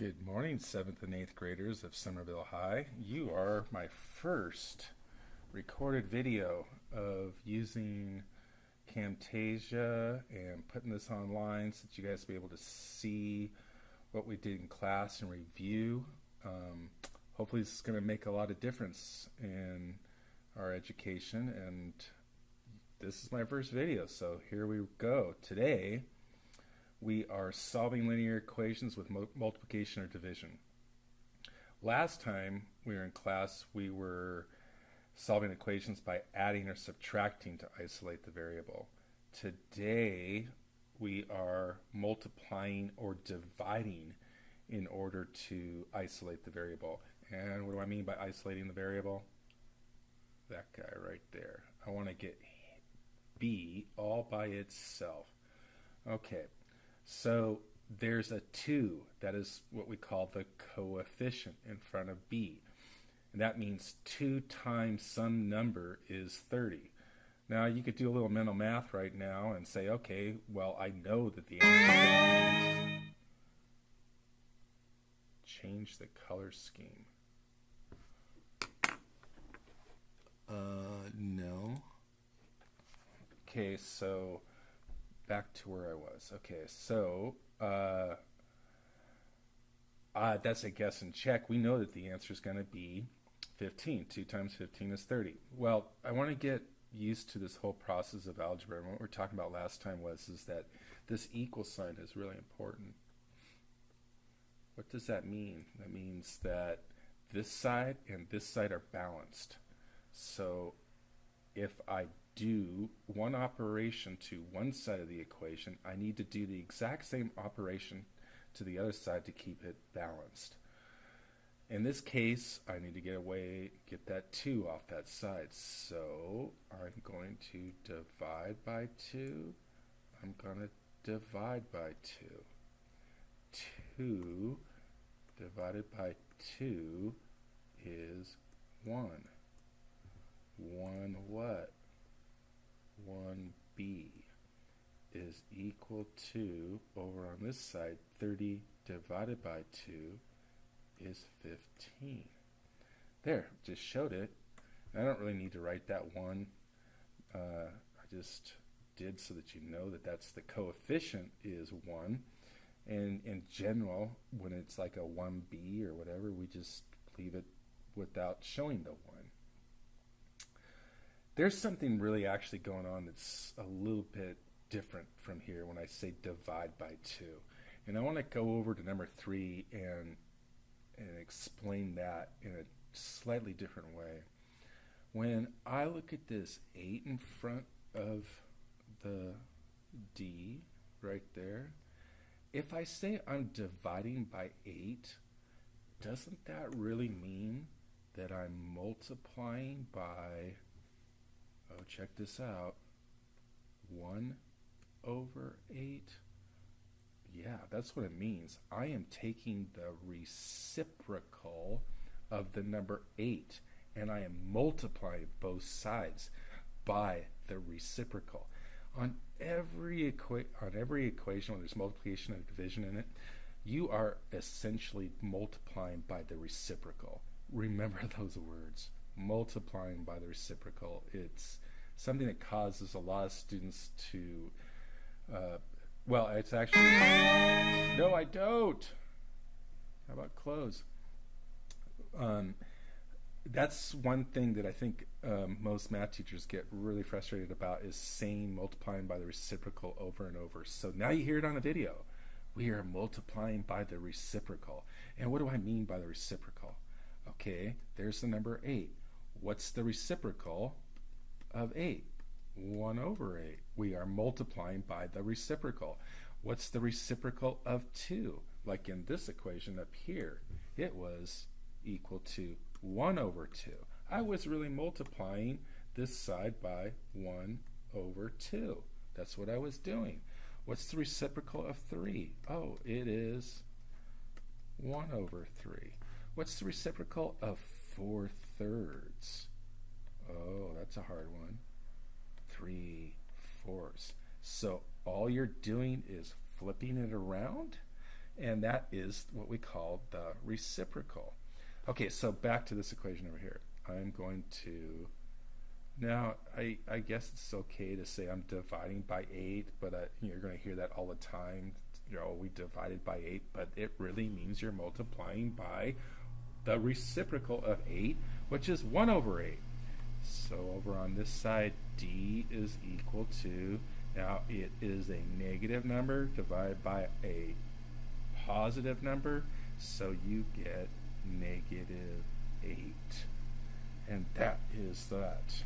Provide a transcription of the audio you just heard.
Good morning, 7th and 8th graders of Somerville High. You are my first recorded video of using Camtasia and putting this online so that you guys will be able to see what we did in class and review. Hopefully this is going to make a lot of difference in our education, and this is my first video, so here we go. Today we are solving linear equations with multiplication or division. Last time we were in class, we were solving equations by adding or subtracting to isolate the variable. Today we are multiplying or dividing in order to isolate the variable. And what do I mean by isolating the variable? That guy right there. I want to get b all by itself. Okay. So there's a 2, that is what we call the coefficient in front of b. And that means 2 times some number is 30. Now you could do a little mental math right now and say, okay, well I know that the answer is change the color scheme. No. Okay, so back to where I was. Okay, so that's a guess and check. We know that the answer is going to be 15. 2 times 15 is 30. Well, I want to get used to this whole process of algebra. And what we were talking about last time is that this equal sign is really important. What does that mean? That means that this side and this side are balanced. So if I do one operation to one side of the equation, I need to do the exact same operation to the other side to keep it balanced. In this case, I need to get that 2 off that side. So I'm going to divide by 2. I'm going to divide by 2. 2 divided by 2 is 1. 1 what? 1b is equal to, over on this side, 30 divided by 2 is 15. There, just showed it. I don't really need to write that 1. I just did so that you know that that's the coefficient is 1. And in general, when it's like a 1b or whatever, we just leave it without showing the 1. There's something really actually going on that's a little bit different from here when I say divide by 2. And I want to go over to number 3 and explain that in a slightly different way. When I look at this 8 in front of the D right there, if I say I'm dividing by 8, doesn't that really mean that I'm multiplying by, oh, check this out, 1 over 8? Yeah, that's what it means. I am taking the reciprocal of the number 8, and I am multiplying both sides by the reciprocal. On every equation when there's multiplication and division in it, you are essentially multiplying by the reciprocal. Remember those words. Multiplying by the reciprocal. It's something that causes a lot of students to well, it's actually no, I don't. How about close? That's one thing that I think most math teachers get really frustrated about, is saying multiplying by the reciprocal over and over. So now you hear it on a video. We are multiplying by the reciprocal. And what do I mean by the reciprocal? Okay, there's the number 8. What's the reciprocal of 8? 1 over 8. We are multiplying by the reciprocal. What's the reciprocal of 2? Like in this equation up here, it was equal to 1 over 2. I was really multiplying this side by 1 over 2. That's what I was doing. What's the reciprocal of 3? Oh, it is 1 over 3. What's the reciprocal of 4/3? Oh, that's a hard one. 3/4. So all you're doing is flipping it around And that is what we call the reciprocal. Okay, so back to this equation over here. I'm going to, now I guess it's okay to say I'm dividing by 8, but you're going to hear that all the time. We divided by 8, but it really means you're multiplying by the reciprocal of 8, which is 1 over 8. So over on this side, d is equal to, now it is a negative number divided by a positive number, so you get negative 8. And that is that.